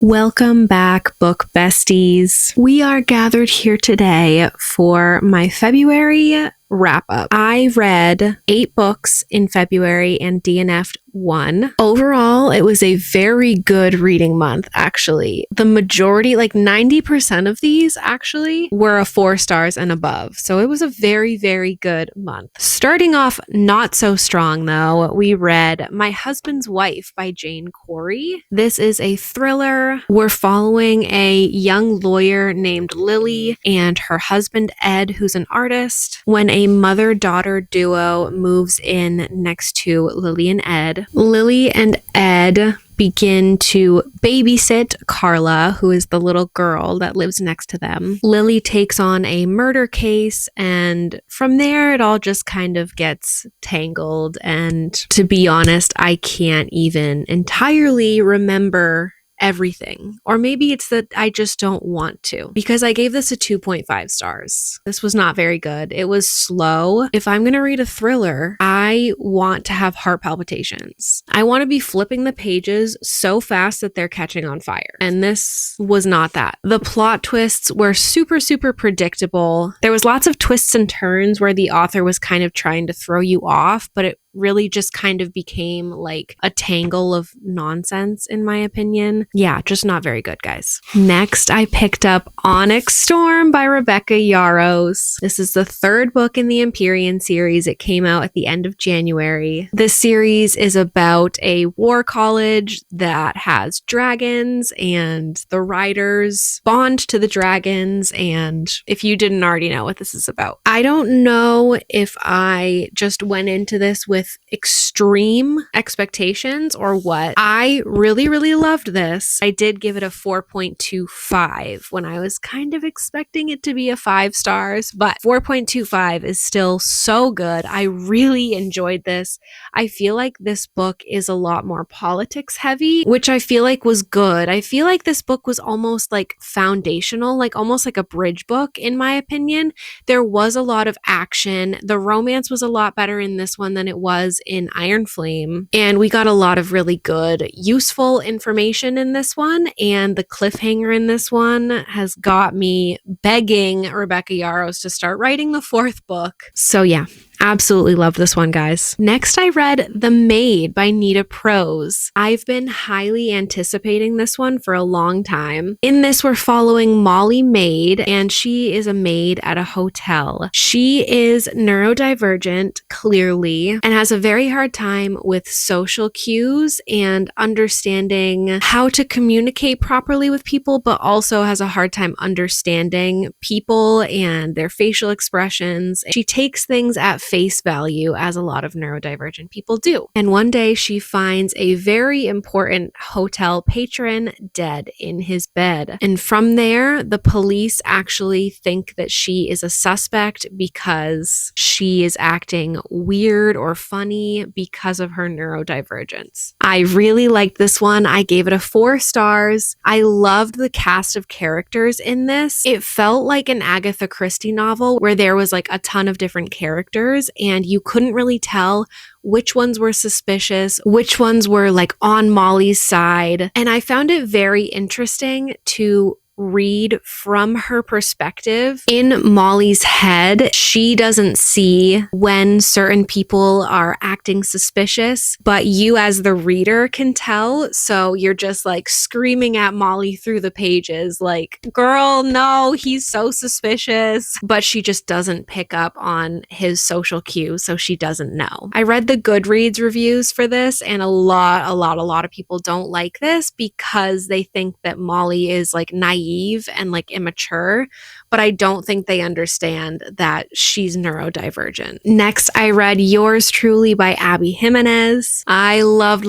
Welcome back, book besties. We are gathered here today for my February wrap up. I read 8 books in February and DNF'd 1. Overall, it was a very good reading month, actually. The majority, like 90% of these actually, were 4 stars and above. So it was a very, very good month. Starting off not so strong though, we read My Husband's Wife by Jane Corey. This is a thriller. We're following a young lawyer named Lily and her husband Ed, who's an artist, when a mother-daughter duo moves in next to Lily and Ed. Lily and Ed begin to babysit Carla, who is the little girl that lives next to them. Lily takes on a murder case, and from there it all just kind of gets tangled, and to be honest, I can't even entirely remember everything. Or maybe it's that I just don't want to, because I gave this a 2.5 stars. This was not very good. It was slow. If I'm going to read a thriller, I want to have heart palpitations. I want to be flipping the pages so fast that they're catching on fire. And this was not that. The plot twists were super, super predictable. There was lots of twists and turns where the author was kind of trying to throw you off, but it really just kind of became like a tangle of nonsense, in my opinion. Yeah, just not very good, guys. Next, I picked up Onyx Storm by Rebecca Yarros. This is the 3rd book in the Empyrean series. It came out at the end of January. This series is about a war college that has dragons, and the riders bond to the dragons, and if you didn't already know what this is about. I don't know if I just went into this with extreme expectations or what. I really, really loved this. I did give it a 4.25 when I was kind of expecting it to be a 5 stars, but 4.25 is still so good. I really enjoyed this. I feel like this book is a lot more politics heavy, which I feel like was good. I feel like this book was almost like foundational, like almost like a bridge book, in my opinion. There was a lot of action. The romance was a lot better in this one than it was in Iron Flame, and we got a lot of really good, useful information in this one, and the cliffhanger in this one has got me begging Rebecca Yarros to start writing the 4th book. So yeah, absolutely love this one, guys. Next, I read The Maid by Nita Prose. I've been highly anticipating this one for a long time. In this, we're following Molly Maid, and she is a maid at a hotel. She is neurodivergent, clearly, and has a very hard time with social cues and understanding how to communicate properly with people, but also has a hard time understanding people and their facial expressions. She takes things at face value, as a lot of neurodivergent people do. And one day she finds a very important hotel patron dead in his bed. And from there, the police actually think that she is a suspect because she is acting weird or funny because of her neurodivergence. I really liked this one. I gave it a 4 stars. I loved the cast of characters in this. It felt like an Agatha Christie novel where there was like a ton of different characters, and you couldn't really tell which ones were suspicious, which ones were like on Molly's side. And I found it very interesting to read from her perspective. In Molly's head, she doesn't see when certain people are acting suspicious, but you as the reader can tell. So you're just like screaming at Molly through the pages like, girl, no, he's so suspicious. But she just doesn't pick up on his social cues, so she doesn't know. I read the Goodreads reviews for this, and a lot of people don't like this because they think that Molly is like naive and like immature, but I don't think they understand that she's neurodivergent. Next, I read Yours Truly by Abby Jimenez. I loved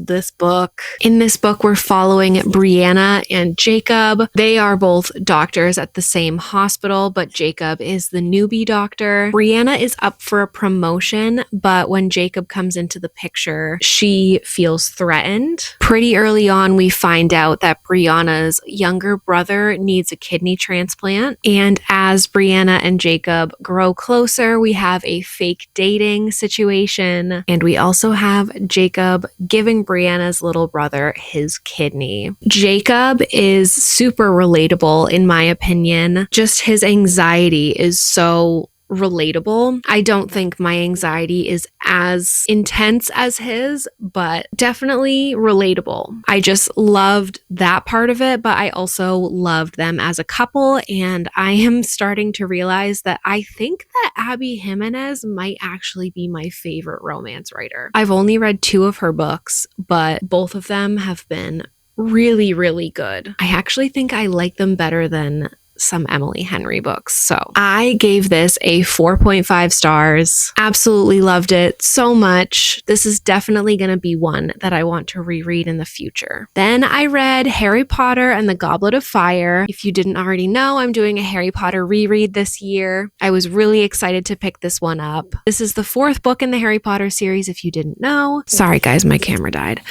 this book. In this book, we're following Brianna and Jacob. They are both doctors at the same hospital, but Jacob is the newbie doctor. Brianna is up for a promotion, but when Jacob comes into the picture, she feels threatened. Pretty early on, we find out that Brianna's younger brother brother needs a kidney transplant. And as Brianna and Jacob grow closer, we have a fake dating situation. And we also have Jacob giving Brianna's little brother his kidney. Jacob is super relatable, in my opinion. Just his anxiety is so relatable. I don't think my anxiety is as intense as his, but definitely relatable. I just loved that part of it, but I also loved them as a couple, and I am starting to realize that I think that Abby Jimenez might actually be my favorite romance writer. I've only read 2 of her books, but both of them have been really, really good. I actually think I like them better than some Emily Henry books. So I gave this a 4.5 stars. Absolutely loved it so much. This is definitely going to be one that I want to reread in the future. Then I read Harry Potter and the Goblet of Fire. If you didn't already know, I'm doing a Harry Potter reread this year. I was really excited to pick this one up. This is the 4th book in the Harry Potter series, if you didn't know. Sorry guys, my camera died.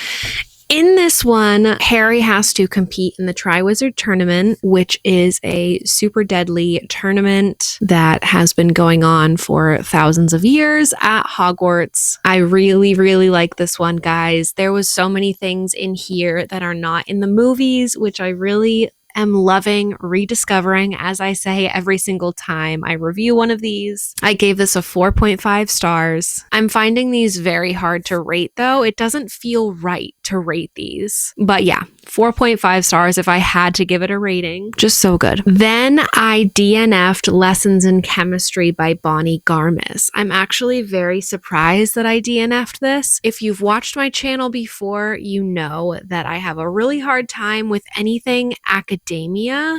In this one, Harry has to compete in the Triwizard Tournament, which is a super deadly tournament that has been going on for thousands of years at Hogwarts. I really, really like this one, guys. There was so many things in here that are not in the movies, which I really am loving rediscovering, as I say every single time I review one of these. I gave this a 4.5 stars. I'm finding these very hard to rate though. It doesn't feel right to rate these. But yeah, 4.5 stars if I had to give it a rating. Just so good. Then I DNF'd Lessons in Chemistry by Bonnie Garmis. I'm actually very surprised that I DNF'd this. If you've watched my channel before, you know that I have a really hard time with anything academia,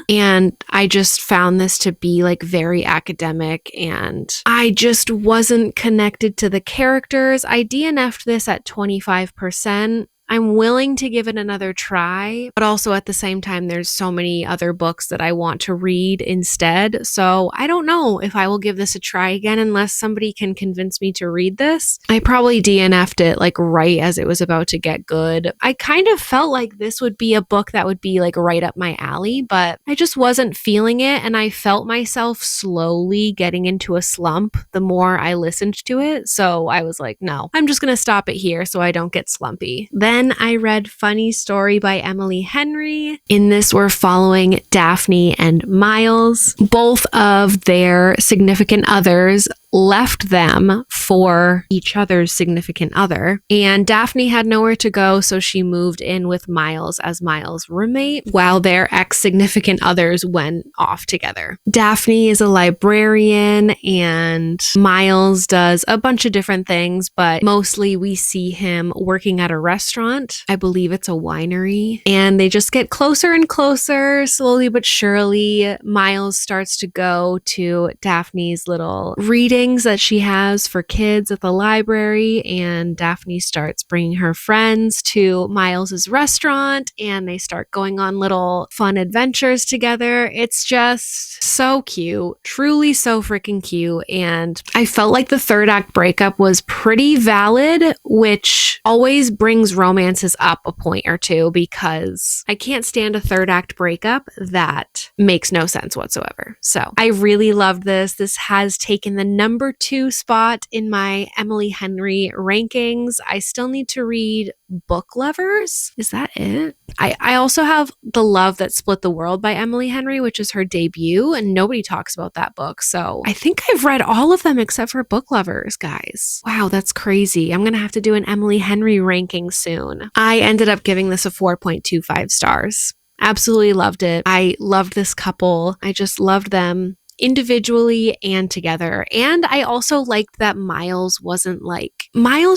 and I just found this to be like very academic, and I just wasn't connected to the characters. I DNF'd this at 25%. I'm willing to give it another try, but also at the same time, there's so many other books that I want to read instead. So I don't know if I will give this a try again unless somebody can convince me to read this. I probably DNF'd it like right as it was about to get good. I kind of felt like this would be a book that would be like right up my alley, but I just wasn't feeling it. And I felt myself slowly getting into a slump the more I listened to it. So I was like, no, I'm just going to stop it here so I don't get slumpy. Then I read Funny Story by Emily Henry. In this, we're following Daphne and Miles. Both of their significant others left them for each other's significant other. And Daphne had nowhere to go, so she moved in with Miles as Miles' roommate, while their ex-significant others went off together. Daphne is a librarian, and Miles does a bunch of different things, but mostly we see him working at a restaurant. I believe it's a winery. And they just get closer and closer, slowly but surely. Miles starts to go to Daphne's little readings that she has for kids at the library, and Daphne starts bringing her friends to Miles's restaurant, and they start going on little fun adventures together. It's just so cute, truly so freaking cute. And I felt like the third act breakup was pretty valid, which always brings romances up a point or two, because I can't stand a third act breakup that makes no sense whatsoever. So I really loved this. This has taken the number 2 spot in my Emily Henry rankings. I still need to read Book Lovers. Is that it? I also have The Love That Split the World by Emily Henry, which is her debut, and nobody talks about that book. So I think I've read all of them except for Book Lovers, guys. Wow, that's crazy. I'm going to have to do an Emily Henry ranking soon. I ended up giving this a 4.25 stars. Absolutely loved it. I loved this couple. I just loved them individually and together. And I also liked that Miles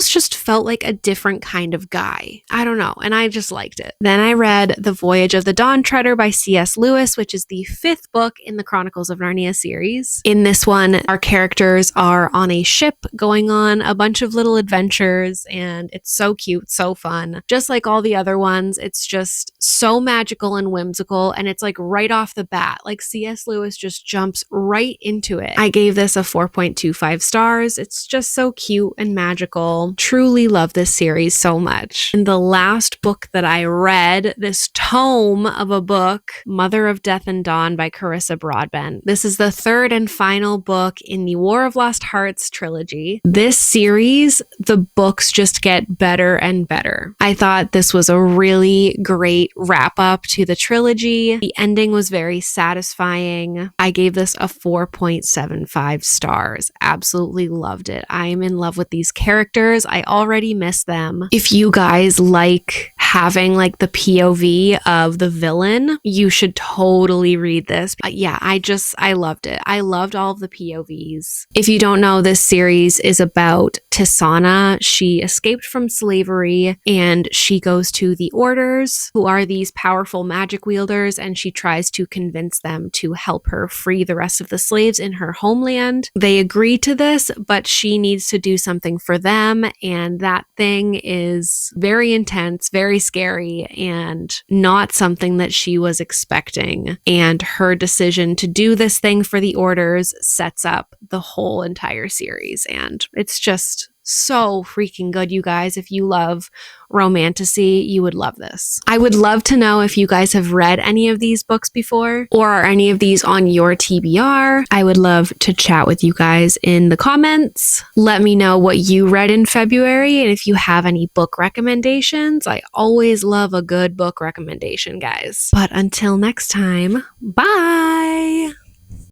just felt like a different kind of guy. I don't know. And I just liked it. Then I read The Voyage of the Dawn Treader by C.S. Lewis, which is the 5th book in the Chronicles of Narnia series. In this one, our characters are on a ship going on a bunch of little adventures, and it's so cute, so fun. Just like all the other ones, it's just so magical and whimsical, and it's like right off the bat, like C.S. Lewis just jumps right into it. I gave this a 4.25 stars. It's just so cute and magical. Truly love this series so much. And the last book that I read, this tome of a book, Mother of Death and Dawn by Carissa Broadbent. This is the third and final book in the War of Lost Hearts trilogy. This series, the books just get better and better. I thought this was a really great wrap up to the trilogy. The ending was very satisfying. I gave this a 4.75 stars. Absolutely loved it. I am in love with these characters. I already miss them. If you guys like having like the POV of the villain, you should totally read this. Yeah, I loved it. I loved all of the POVs. If you don't know, this series is about Tisana. She escaped from slavery and she goes to the Orders, who are these powerful magic wielders, and she tries to convince them to help her free the rest of the slaves in her homeland. They agree to this, but she needs to do something for them, and that thing is very intense, very scary, and not something that she was expecting. And her decision to do this thing for the Orders sets up the whole entire series, and it's just so freaking good, you guys. If you love romantasy, you would love this. I would love to know if you guys have read any of these books before, or are any of these on your TBR. I would love to chat with you guys in the comments. Let me know what you read in February, and if you have any book recommendations. I always love a good book recommendation, guys. But until next time, bye!